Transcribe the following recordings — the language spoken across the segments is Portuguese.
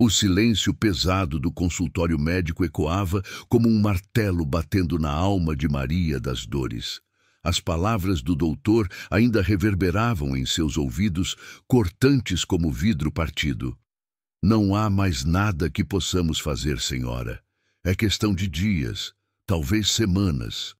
O silêncio pesado do consultório médico ecoava como um martelo batendo na alma de Maria das Dores. As palavras do doutor ainda reverberavam em seus ouvidos, cortantes como vidro partido. Não há mais nada que possamos fazer, senhora. É questão de dias, talvez semanas.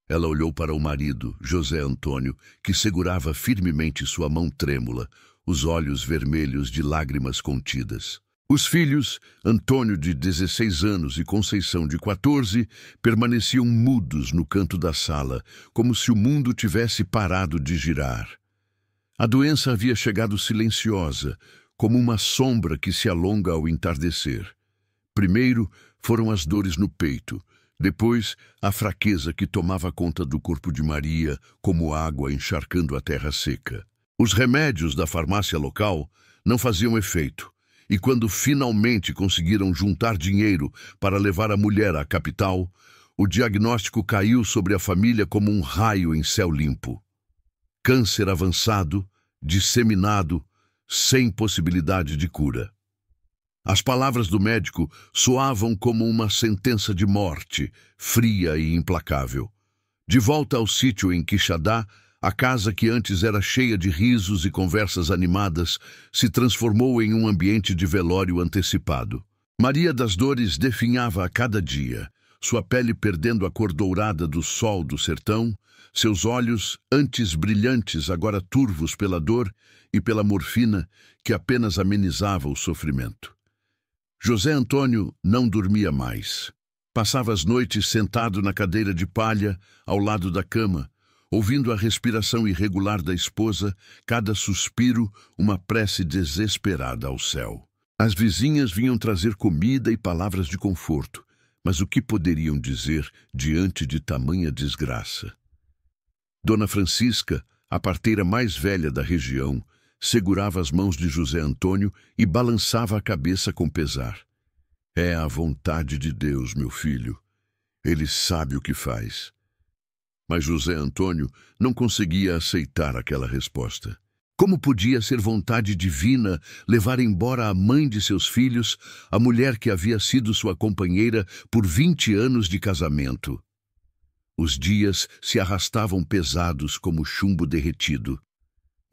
Ela olhou para o marido, José Antônio, que segurava firmemente sua mão trêmula, os olhos vermelhos de lágrimas contidas. Os filhos, Antônio de 16 anos e Conceição de 14, permaneciam mudos no canto da sala, como se o mundo tivesse parado de girar. A doença havia chegado silenciosa, como uma sombra que se alonga ao entardecer. Primeiro foram as dores no peito, depois a fraqueza que tomava conta do corpo de Maria, como água encharcando a terra seca. Os remédios da farmácia local não faziam efeito, e quando finalmente conseguiram juntar dinheiro para levar a mulher à capital, o diagnóstico caiu sobre a família como um raio em céu limpo. Câncer avançado, disseminado, sem possibilidade de cura. As palavras do médico soavam como uma sentença de morte, fria e implacável. De volta ao sítio em Quixadá, a casa que antes era cheia de risos e conversas animadas se transformou em um ambiente de velório antecipado. Maria das Dores definhava a cada dia, sua pele perdendo a cor dourada do sol do sertão, seus olhos, antes brilhantes, agora turvos pela dor e pela morfina que apenas amenizava o sofrimento. José Antônio não dormia mais. Passava as noites sentado na cadeira de palha, ao lado da cama, ouvindo a respiração irregular da esposa, cada suspiro uma prece desesperada ao céu. As vizinhas vinham trazer comida e palavras de conforto, mas o que poderiam dizer diante de tamanha desgraça? Dona Francisca, a parteira mais velha da região, segurava as mãos de José Antônio e balançava a cabeça com pesar. É a vontade de Deus, meu filho. Ele sabe o que faz. Mas José Antônio não conseguia aceitar aquela resposta. Como podia ser vontade divina levar embora a mãe de seus filhos, a mulher que havia sido sua companheira por 20 anos de casamento? Os dias se arrastavam pesados como chumbo derretido.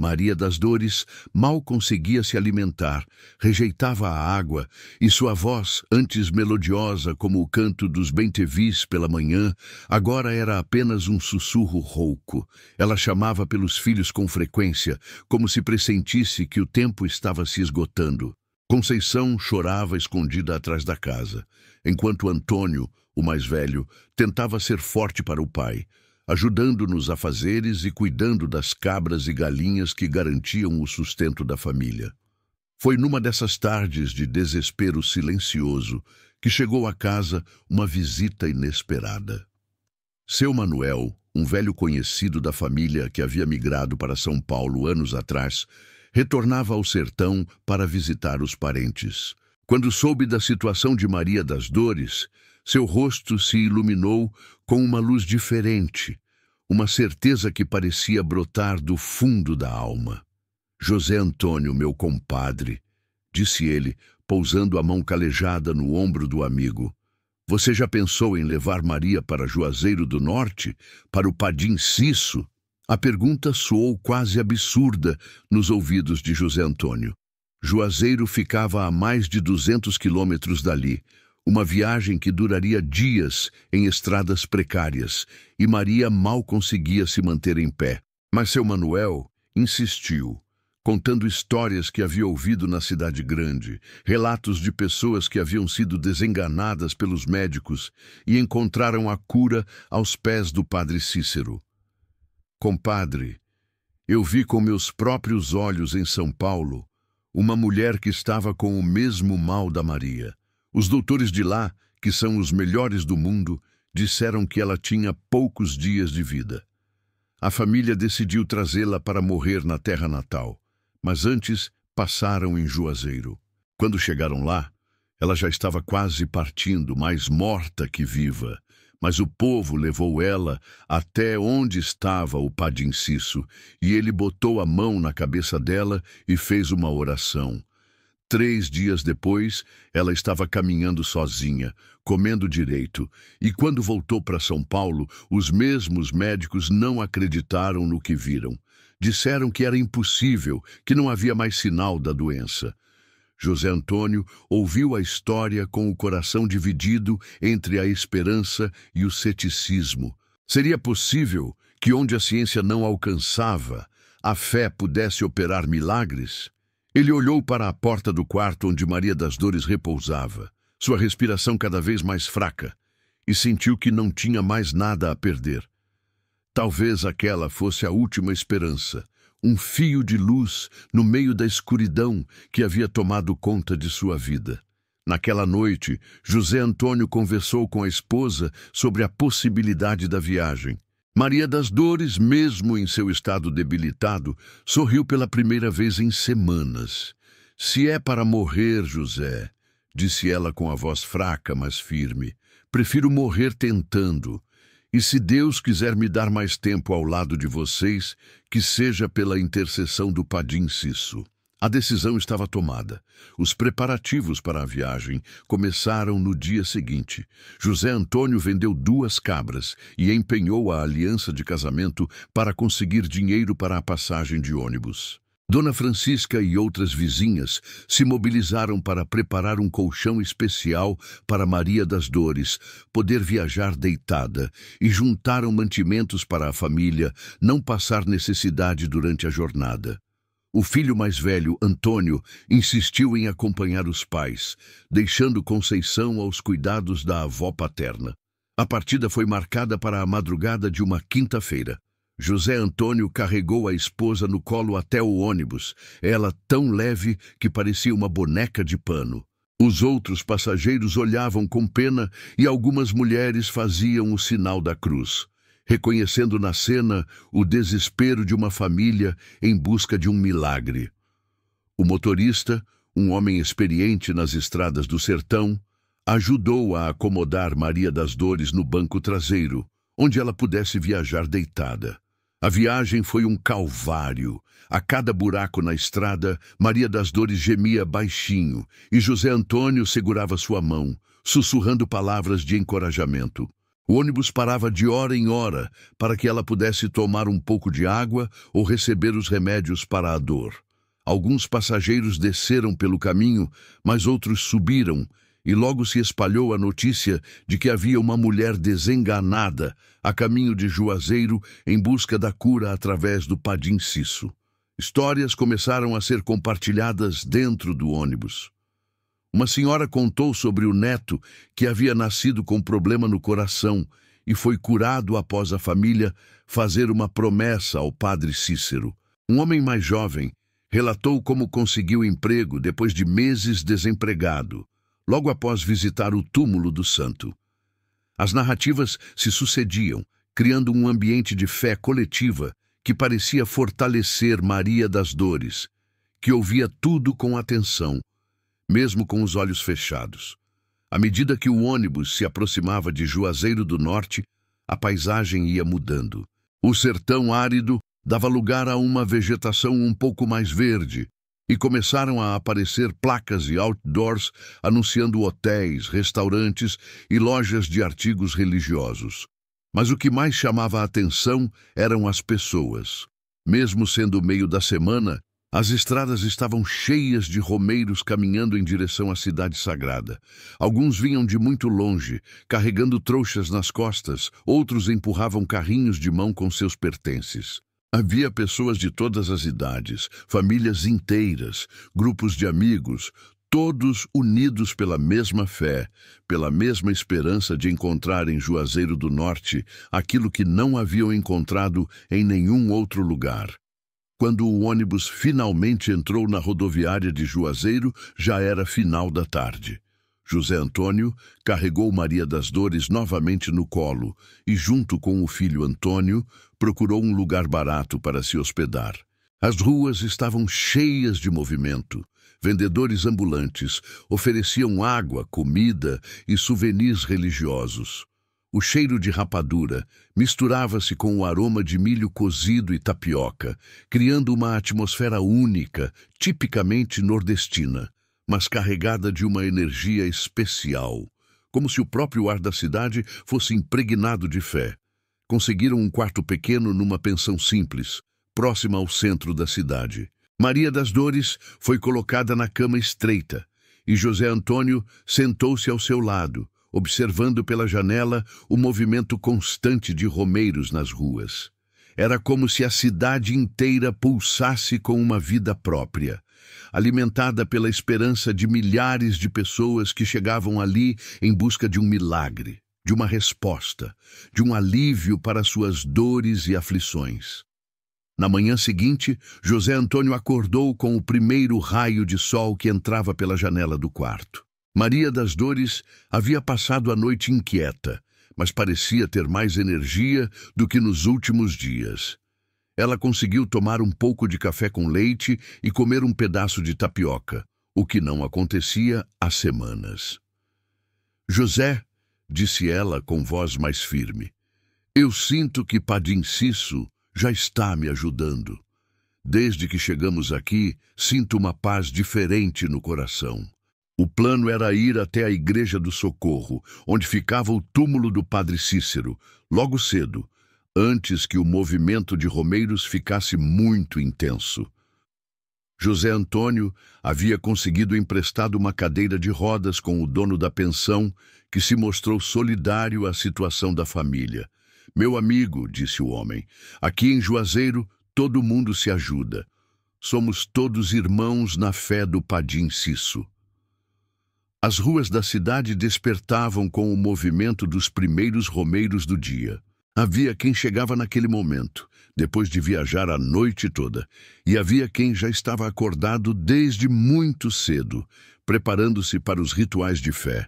Maria das Dores mal conseguia se alimentar, rejeitava a água, e sua voz, antes melodiosa como o canto dos bem-te-vis pela manhã, agora era apenas um sussurro rouco. Ela chamava pelos filhos com frequência, como se pressentisse que o tempo estava se esgotando. Conceição chorava escondida atrás da casa, enquanto Antônio, o mais velho, tentava ser forte para o pai, ajudando nos afazeres e cuidando das cabras e galinhas que garantiam o sustento da família. Foi numa dessas tardes de desespero silencioso que chegou à casa uma visita inesperada. Seu Manuel, um velho conhecido da família que havia migrado para São Paulo anos atrás, retornava ao sertão para visitar os parentes. Quando soube da situação de Maria das Dores, seu rosto se iluminou com uma luz diferente, uma certeza que parecia brotar do fundo da alma. José Antônio, meu compadre, disse ele, pousando a mão calejada no ombro do amigo. Você já pensou em levar Maria para Juazeiro do Norte, para o Padim Cisso? A pergunta soou quase absurda nos ouvidos de José Antônio. Juazeiro ficava a mais de 200 quilômetros dali, uma viagem que duraria dias em estradas precárias, e Maria mal conseguia se manter em pé. Mas seu Manuel insistiu, contando histórias que havia ouvido na cidade grande, relatos de pessoas que haviam sido desenganadas pelos médicos e encontraram a cura aos pés do padre Cícero. Compadre, eu vi com meus próprios olhos em São Paulo uma mulher que estava com o mesmo mal da Maria. Os doutores de lá, que são os melhores do mundo, disseram que ela tinha poucos dias de vida. A família decidiu trazê-la para morrer na terra natal, mas antes passaram em Juazeiro. Quando chegaram lá, ela já estava quase partindo, mais morta que viva. Mas o povo levou ela até onde estava o Padim Cisso, e ele botou a mão na cabeça dela e fez uma oração. 3 dias depois, ela estava caminhando sozinha, comendo direito, e quando voltou para São Paulo, os mesmos médicos não acreditaram no que viram. Disseram que era impossível, que não havia mais sinal da doença. José Antônio ouviu a história com o coração dividido entre a esperança e o ceticismo. Seria possível que onde a ciência não alcançava, a fé pudesse operar milagres? Ele olhou para a porta do quarto onde Maria das Dores repousava, sua respiração cada vez mais fraca, e sentiu que não tinha mais nada a perder. Talvez aquela fosse a última esperança, um fio de luz no meio da escuridão que havia tomado conta de sua vida. Naquela noite, José Antônio conversou com a esposa sobre a possibilidade da viagem. Maria das Dores, mesmo em seu estado debilitado, sorriu pela primeira vez em semanas. "Se é para morrer, José", disse ela com a voz fraca, mas firme, "prefiro morrer tentando. E se Deus quiser me dar mais tempo ao lado de vocês, que seja pela intercessão do Padim Cisso." A decisão estava tomada. Os preparativos para a viagem começaram no dia seguinte. José Antônio vendeu 2 cabras e empenhou a aliança de casamento para conseguir dinheiro para a passagem de ônibus. Dona Francisca e outras vizinhas se mobilizaram para preparar um colchão especial para Maria das Dores poder viajar deitada e juntaram mantimentos para a família não passar necessidade durante a jornada. O filho mais velho, Antônio, insistiu em acompanhar os pais, deixando Conceição aos cuidados da avó paterna. A partida foi marcada para a madrugada de uma quinta-feira. José Antônio carregou a esposa no colo até o ônibus, ela tão leve que parecia uma boneca de pano. Os outros passageiros olhavam com pena e algumas mulheres faziam o sinal da cruz, reconhecendo na cena o desespero de uma família em busca de um milagre. O motorista, um homem experiente nas estradas do sertão, ajudou a acomodar Maria das Dores no banco traseiro, onde ela pudesse viajar deitada. A viagem foi um calvário. A cada buraco na estrada, Maria das Dores gemia baixinho e José Antônio segurava sua mão, sussurrando palavras de encorajamento. O ônibus parava de hora em hora para que ela pudesse tomar um pouco de água ou receber os remédios para a dor. Alguns passageiros desceram pelo caminho, mas outros subiram, e logo se espalhou a notícia de que havia uma mulher desenganada a caminho de Juazeiro em busca da cura através do Padim Cisso. Histórias começaram a ser compartilhadas dentro do ônibus. Uma senhora contou sobre o neto que havia nascido com problema no coração e foi curado após a família fazer uma promessa ao padre Cícero. Um homem mais jovem relatou como conseguiu emprego depois de meses desempregado, logo após visitar o túmulo do santo. As narrativas se sucediam, criando um ambiente de fé coletiva que parecia fortalecer Maria das Dores, que ouvia tudo com atenção, mesmo com os olhos fechados. À medida que o ônibus se aproximava de Juazeiro do Norte, a paisagem ia mudando. O sertão árido dava lugar a uma vegetação um pouco mais verde, e começaram a aparecer placas e outdoors anunciando hotéis, restaurantes e lojas de artigos religiosos. Mas o que mais chamava a atenção eram as pessoas. Mesmo sendo o meio da semana, as estradas estavam cheias de romeiros caminhando em direção à cidade sagrada. Alguns vinham de muito longe, carregando trouxas nas costas, outros empurravam carrinhos de mão com seus pertences. Havia pessoas de todas as idades, famílias inteiras, grupos de amigos, todos unidos pela mesma fé, pela mesma esperança de encontrar em Juazeiro do Norte aquilo que não haviam encontrado em nenhum outro lugar. Quando o ônibus finalmente entrou na rodoviária de Juazeiro, já era final da tarde. José Antônio carregou Maria das Dores novamente no colo e, junto com o filho Antônio, procurou um lugar barato para se hospedar. As ruas estavam cheias de movimento. Vendedores ambulantes ofereciam água, comida e souvenirs religiosos. O cheiro de rapadura misturava-se com o aroma de milho cozido e tapioca, criando uma atmosfera única, tipicamente nordestina. mas carregada de uma energia especial, como se o próprio ar da cidade fosse impregnado de fé. Conseguiram um quarto pequeno numa pensão simples, próxima ao centro da cidade. Maria das Dores foi colocada na cama estreita, e José Antônio sentou-se ao seu lado, observando pela janela o movimento constante de romeiros nas ruas. Era como se a cidade inteira pulsasse com uma vida própria, alimentada pela esperança de milhares de pessoas que chegavam ali em busca de um milagre, de uma resposta, de um alívio para suas dores e aflições. Na manhã seguinte, José Antônio acordou com o primeiro raio de sol que entrava pela janela do quarto. Maria das Dores havia passado a noite inquieta, mas parecia ter mais energia do que nos últimos dias. Ela conseguiu tomar um pouco de café com leite e comer um pedaço de tapioca, o que não acontecia há semanas. José, disse ela com voz mais firme, eu sinto que Padim Cisso já está me ajudando. Desde que chegamos aqui, sinto uma paz diferente no coração. O plano era ir até a Igreja do Socorro, onde ficava o túmulo do Padre Cícero, logo cedo, antes que o movimento de romeiros ficasse muito intenso. José Antônio havia conseguido emprestado uma cadeira de rodas com o dono da pensão, que se mostrou solidário à situação da família. Meu amigo, disse o homem, aqui em Juazeiro todo mundo se ajuda. Somos todos irmãos na fé do Padim Cisso. As ruas da cidade despertavam com o movimento dos primeiros romeiros do dia. Havia quem chegava naquele momento, depois de viajar a noite toda, e havia quem já estava acordado desde muito cedo, preparando-se para os rituais de fé.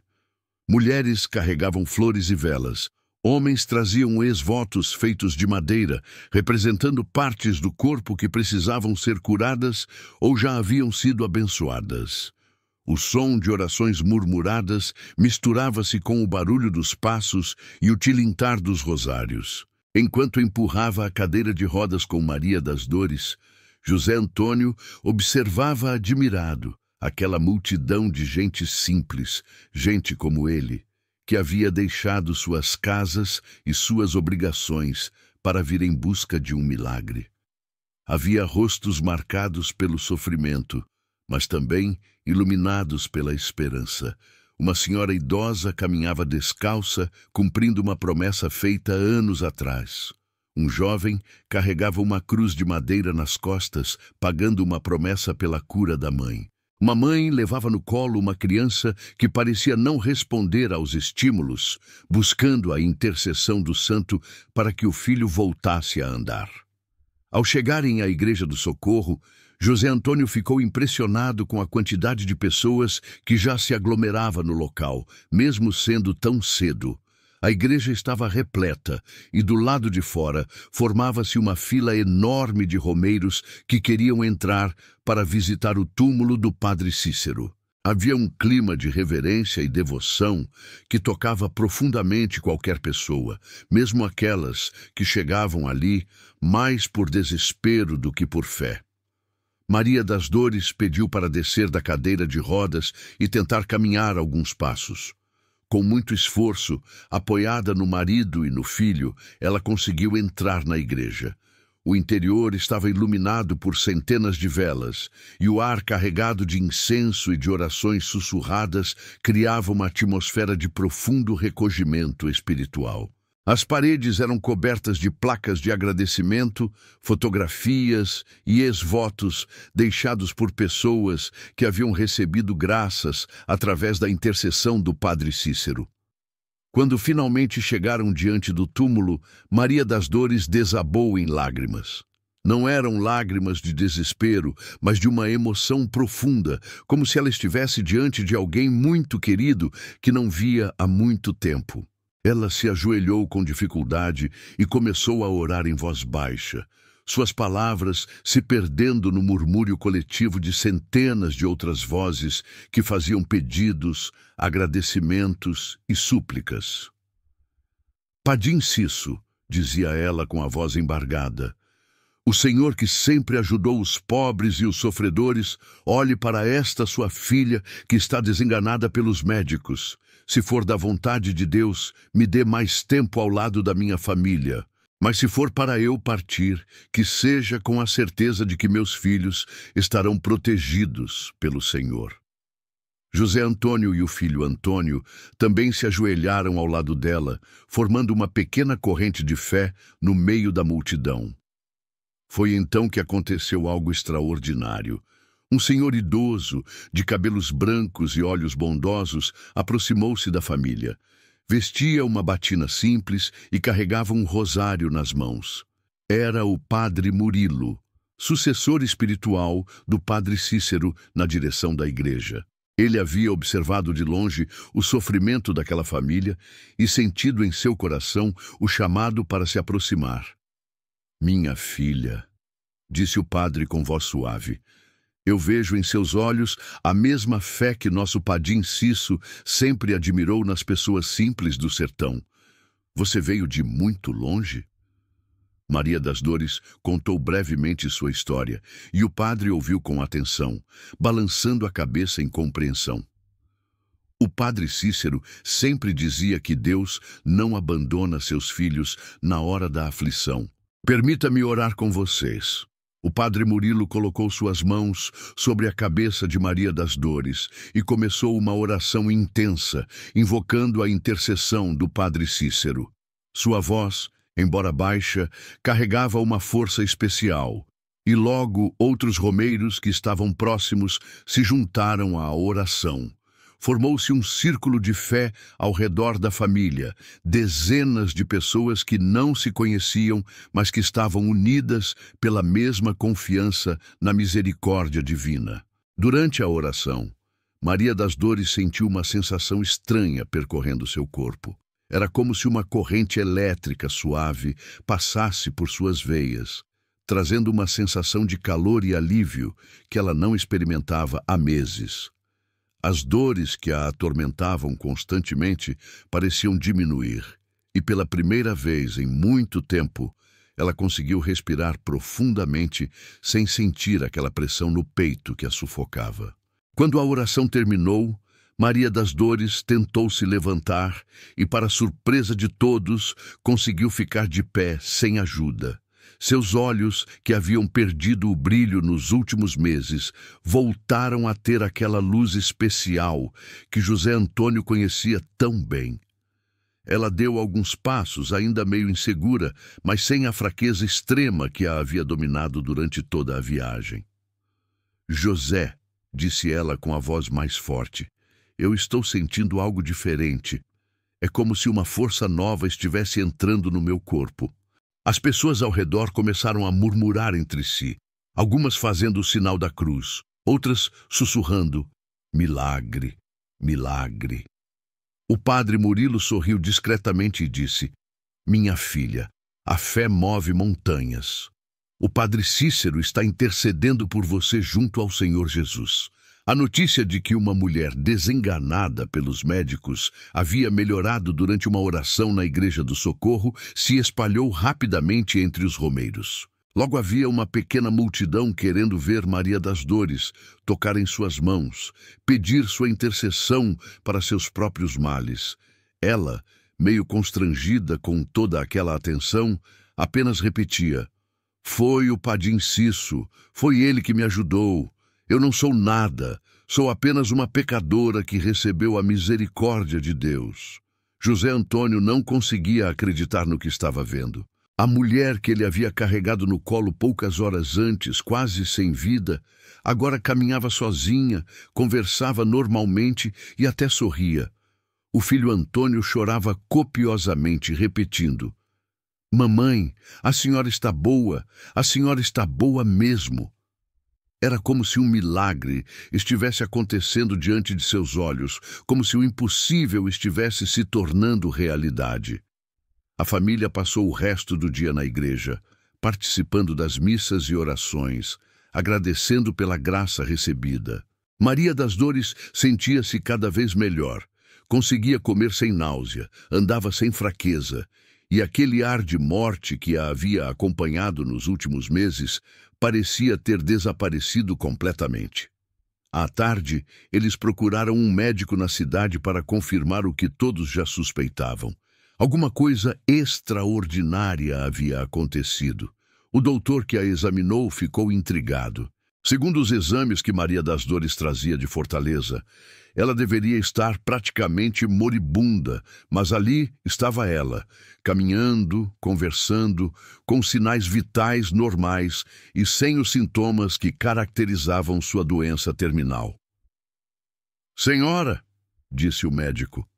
Mulheres carregavam flores e velas. Homens traziam ex-votos feitos de madeira, representando partes do corpo que precisavam ser curadas ou já haviam sido abençoadas. O som de orações murmuradas misturava-se com o barulho dos passos e o tilintar dos rosários. Enquanto empurrava a cadeira de rodas com Maria das Dores, José Antônio observava admirado aquela multidão de gente simples, gente como ele, que havia deixado suas casas e suas obrigações para vir em busca de um milagre. Havia rostos marcados pelo sofrimento, mas também iluminados pela esperança. Uma senhora idosa caminhava descalça, cumprindo uma promessa feita anos atrás. Um jovem carregava uma cruz de madeira nas costas, pagando uma promessa pela cura da mãe. Uma mãe levava no colo uma criança que parecia não responder aos estímulos, buscando a intercessão do santo para que o filho voltasse a andar. Ao chegarem à Igreja do Socorro, José Antônio ficou impressionado com a quantidade de pessoas que já se aglomerava no local, mesmo sendo tão cedo. A igreja estava repleta e do lado de fora formava-se uma fila enorme de romeiros que queriam entrar para visitar o túmulo do Padre Cícero. Havia um clima de reverência e devoção que tocava profundamente qualquer pessoa, mesmo aquelas que chegavam ali mais por desespero do que por fé. Maria das Dores pediu para descer da cadeira de rodas e tentar caminhar alguns passos. Com muito esforço, apoiada no marido e no filho, ela conseguiu entrar na igreja. O interior estava iluminado por centenas de velas, e o ar carregado de incenso e de orações sussurradas criava uma atmosfera de profundo recogimento espiritual. As paredes eram cobertas de placas de agradecimento, fotografias e ex-votos deixados por pessoas que haviam recebido graças através da intercessão do Padre Cícero. Quando finalmente chegaram diante do túmulo, Maria das Dores desabou em lágrimas. Não eram lágrimas de desespero, mas de uma emoção profunda, como se ela estivesse diante de alguém muito querido que não via há muito tempo. Ela se ajoelhou com dificuldade e começou a orar em voz baixa, suas palavras se perdendo no murmúrio coletivo de centenas de outras vozes que faziam pedidos, agradecimentos e súplicas. Padim Cisso, dizia ela com a voz embargada, O Senhor, que sempre ajudou os pobres e os sofredores, olhe para esta sua filha que está desenganada pelos médicos. Se for da vontade de Deus, me dê mais tempo ao lado da minha família. Mas se for para eu partir, que seja com a certeza de que meus filhos estarão protegidos pelo Senhor. José Antônio e o filho Antônio também se ajoelharam ao lado dela, formando uma pequena corrente de fé no meio da multidão. Foi então que aconteceu algo extraordinário. Um senhor idoso, de cabelos brancos e olhos bondosos, aproximou-se da família. Vestia uma batina simples e carregava um rosário nas mãos. Era o padre Murilo, sucessor espiritual do padre Cícero na direção da igreja. Ele havia observado de longe o sofrimento daquela família e sentido em seu coração o chamado para se aproximar. "Minha filha", disse o padre com voz suave, "eu vejo em seus olhos a mesma fé que nosso Padim Cisso sempre admirou nas pessoas simples do sertão. Você veio de muito longe?" Maria das Dores contou brevemente sua história, e o padre ouviu com atenção, balançando a cabeça em compreensão. O padre Cícero sempre dizia que Deus não abandona seus filhos na hora da aflição. "Permita-me orar com vocês." O padre Murilo colocou suas mãos sobre a cabeça de Maria das Dores e começou uma oração intensa, invocando a intercessão do padre Cícero. Sua voz, embora baixa, carregava uma força especial, e logo outros romeiros que estavam próximos se juntaram à oração. Formou-se um círculo de fé ao redor da família, dezenas de pessoas que não se conheciam, mas que estavam unidas pela mesma confiança na misericórdia divina. Durante a oração, Maria das Dores sentiu uma sensação estranha percorrendo seu corpo. Era como se uma corrente elétrica suave passasse por suas veias, trazendo uma sensação de calor e alívio que ela não experimentava há meses. As dores que a atormentavam constantemente pareciam diminuir, e pela primeira vez em muito tempo, ela conseguiu respirar profundamente sem sentir aquela pressão no peito que a sufocava. Quando a oração terminou, Maria das Dores tentou se levantar e, para surpresa de todos, conseguiu ficar de pé sem ajuda. Seus olhos, que haviam perdido o brilho nos últimos meses, voltaram a ter aquela luz especial que José Antônio conhecia tão bem. Ela deu alguns passos, ainda meio insegura, mas sem a fraqueza extrema que a havia dominado durante toda a viagem. "José", disse ela com a voz mais forte, "eu estou sentindo algo diferente. É como se uma força nova estivesse entrando no meu corpo." As pessoas ao redor começaram a murmurar entre si, algumas fazendo o sinal da cruz, outras sussurrando, "Milagre, milagre." O padre Murilo sorriu discretamente e disse, "Minha filha, a fé move montanhas. O padre Cícero está intercedendo por você junto ao Senhor Jesus." A notícia de que uma mulher desenganada pelos médicos havia melhorado durante uma oração na Igreja do Socorro se espalhou rapidamente entre os romeiros. Logo havia uma pequena multidão querendo ver Maria das Dores tocar em suas mãos, pedir sua intercessão para seus próprios males. Ela, meio constrangida com toda aquela atenção, apenas repetia, "Foi o Padim Cisso, foi ele que me ajudou. Eu não sou nada, sou apenas uma pecadora que recebeu a misericórdia de Deus." José Antônio não conseguia acreditar no que estava vendo. A mulher que ele havia carregado no colo poucas horas antes, quase sem vida, agora caminhava sozinha, conversava normalmente e até sorria. O filho Antônio chorava copiosamente, repetindo, "Mamãe, a senhora está boa mesmo." Era como se um milagre estivesse acontecendo diante de seus olhos, como se o impossível estivesse se tornando realidade. A família passou o resto do dia na igreja, participando das missas e orações, agradecendo pela graça recebida. Maria das Dores sentia-se cada vez melhor, conseguia comer sem náusea, andava sem fraqueza, e aquele ar de morte que a havia acompanhado nos últimos meses parecia ter desaparecido completamente. À tarde, eles procuraram um médico na cidade para confirmar o que todos já suspeitavam. Alguma coisa extraordinária havia acontecido. O doutor que a examinou ficou intrigado. Segundo os exames que Maria das Dores trazia de Fortaleza, ela deveria estar praticamente moribunda, mas ali estava ela, caminhando, conversando, com sinais vitais normais e sem os sintomas que caracterizavam sua doença terminal. "Senhora", disse o médico,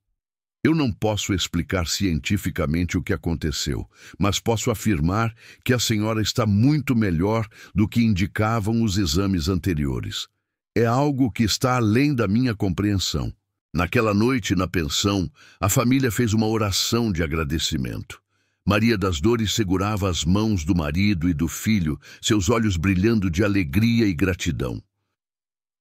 "eu não posso explicar cientificamente o que aconteceu, mas posso afirmar que a senhora está muito melhor do que indicavam os exames anteriores. É algo que está além da minha compreensão." Naquela noite, na pensão, a família fez uma oração de agradecimento. Maria das Dores segurava as mãos do marido e do filho, seus olhos brilhando de alegria e gratidão.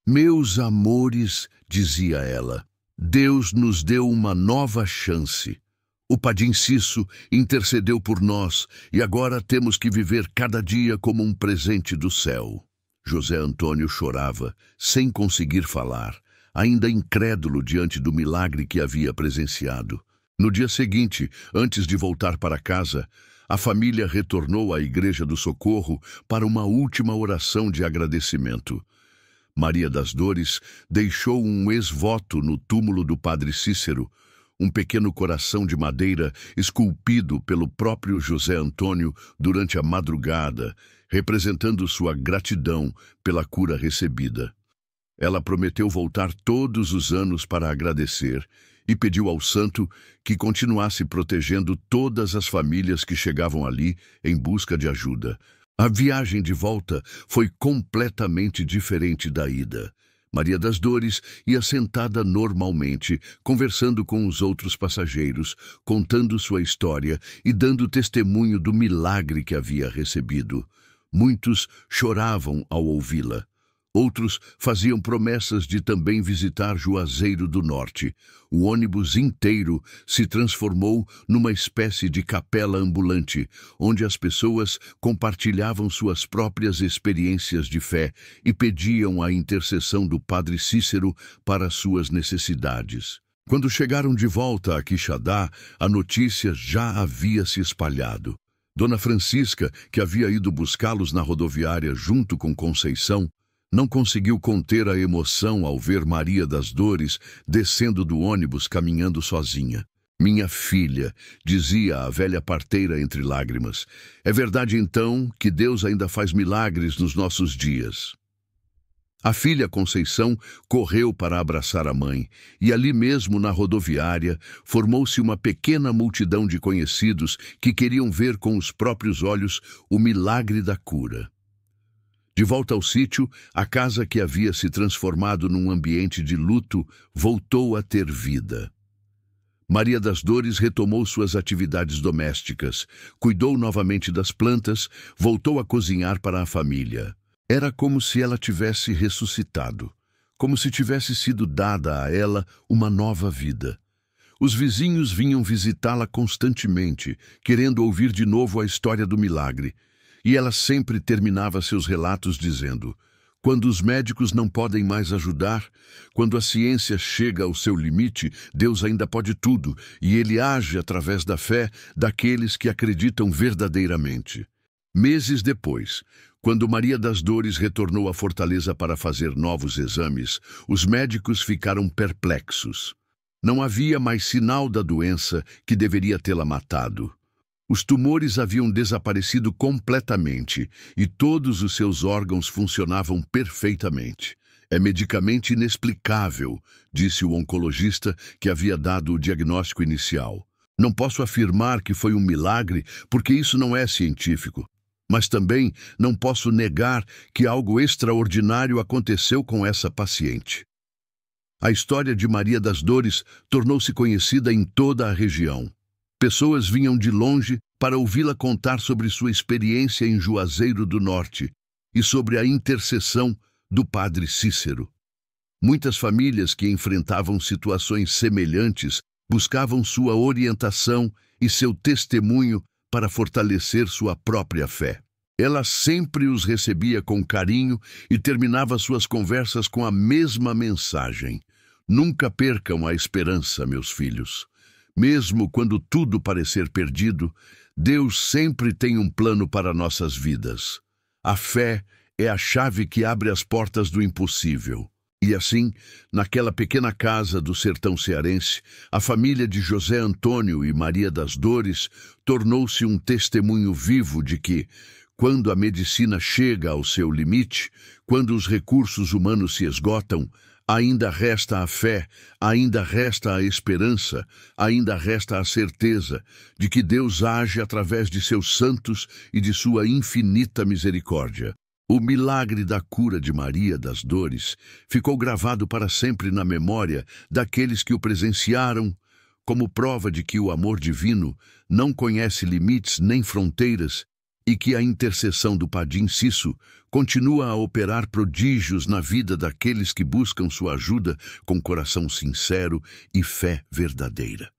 "Meus amores", dizia ela, "Deus nos deu uma nova chance. O Padim Cisso intercedeu por nós e agora temos que viver cada dia como um presente do céu." José Antônio chorava, sem conseguir falar, ainda incrédulo diante do milagre que havia presenciado. No dia seguinte, antes de voltar para casa, a família retornou à Igreja do Socorro para uma última oração de agradecimento. Maria das Dores deixou um ex-voto no túmulo do Padre Cícero, um pequeno coração de madeira esculpido pelo próprio José Antônio durante a madrugada, representando sua gratidão pela cura recebida. Ela prometeu voltar todos os anos para agradecer e pediu ao santo que continuasse protegendo todas as famílias que chegavam ali em busca de ajuda. A viagem de volta foi completamente diferente da ida. Maria das Dores ia sentada normalmente, conversando com os outros passageiros, contando sua história e dando testemunho do milagre que havia recebido. Muitos choravam ao ouvi-la. Outros faziam promessas de também visitar Juazeiro do Norte. O ônibus inteiro se transformou numa espécie de capela ambulante, onde as pessoas compartilhavam suas próprias experiências de fé e pediam a intercessão do Padre Cícero para suas necessidades. Quando chegaram de volta a Quixadá, a notícia já havia se espalhado. Dona Francisca, que havia ido buscá-los na rodoviária junto com Conceição, não conseguiu conter a emoção ao ver Maria das Dores descendo do ônibus caminhando sozinha. "Minha filha", dizia a velha parteira entre lágrimas, "é verdade então que Deus ainda faz milagres nos nossos dias." A filha Conceição correu para abraçar a mãe, e ali mesmo na rodoviária formou-se uma pequena multidão de conhecidos que queriam ver com os próprios olhos o milagre da cura. De volta ao sítio, a casa que havia se transformado num ambiente de luto voltou a ter vida. Maria das Dores retomou suas atividades domésticas, cuidou novamente das plantas, voltou a cozinhar para a família. Era como se ela tivesse ressuscitado, como se tivesse sido dada a ela uma nova vida. Os vizinhos vinham visitá-la constantemente, querendo ouvir de novo a história do milagre. E ela sempre terminava seus relatos dizendo: "Quando os médicos não podem mais ajudar, quando a ciência chega ao seu limite, Deus ainda pode tudo, e Ele age através da fé daqueles que acreditam verdadeiramente." Meses depois, quando Maria das Dores retornou à Fortaleza para fazer novos exames, os médicos ficaram perplexos. Não havia mais sinal da doença que deveria tê-la matado. Os tumores haviam desaparecido completamente e todos os seus órgãos funcionavam perfeitamente. "É medicamente inexplicável", disse o oncologista que havia dado o diagnóstico inicial. "Não posso afirmar que foi um milagre, porque isso não é científico. Mas também não posso negar que algo extraordinário aconteceu com essa paciente." A história de Maria das Dores tornou-se conhecida em toda a região. Pessoas vinham de longe para ouvi-la contar sobre sua experiência em Juazeiro do Norte e sobre a intercessão do Padre Cícero. Muitas famílias que enfrentavam situações semelhantes buscavam sua orientação e seu testemunho para fortalecer sua própria fé. Ela sempre os recebia com carinho e terminava suas conversas com a mesma mensagem: nunca percam a esperança, meus filhos. Mesmo quando tudo parecer perdido, Deus sempre tem um plano para nossas vidas. A fé é a chave que abre as portas do impossível. E assim, naquela pequena casa do sertão cearense, a família de José Antônio e Maria das Dores tornou-se um testemunho vivo de que, quando a medicina chega ao seu limite, quando os recursos humanos se esgotam, ainda resta a fé, ainda resta a esperança, ainda resta a certeza de que Deus age através de seus santos e de sua infinita misericórdia. O milagre da cura de Maria das Dores ficou gravado para sempre na memória daqueles que o presenciaram, como prova de que o amor divino não conhece limites nem fronteiras e que a intercessão do Padim Cisso continua a operar prodígios na vida daqueles que buscam sua ajuda com coração sincero e fé verdadeira.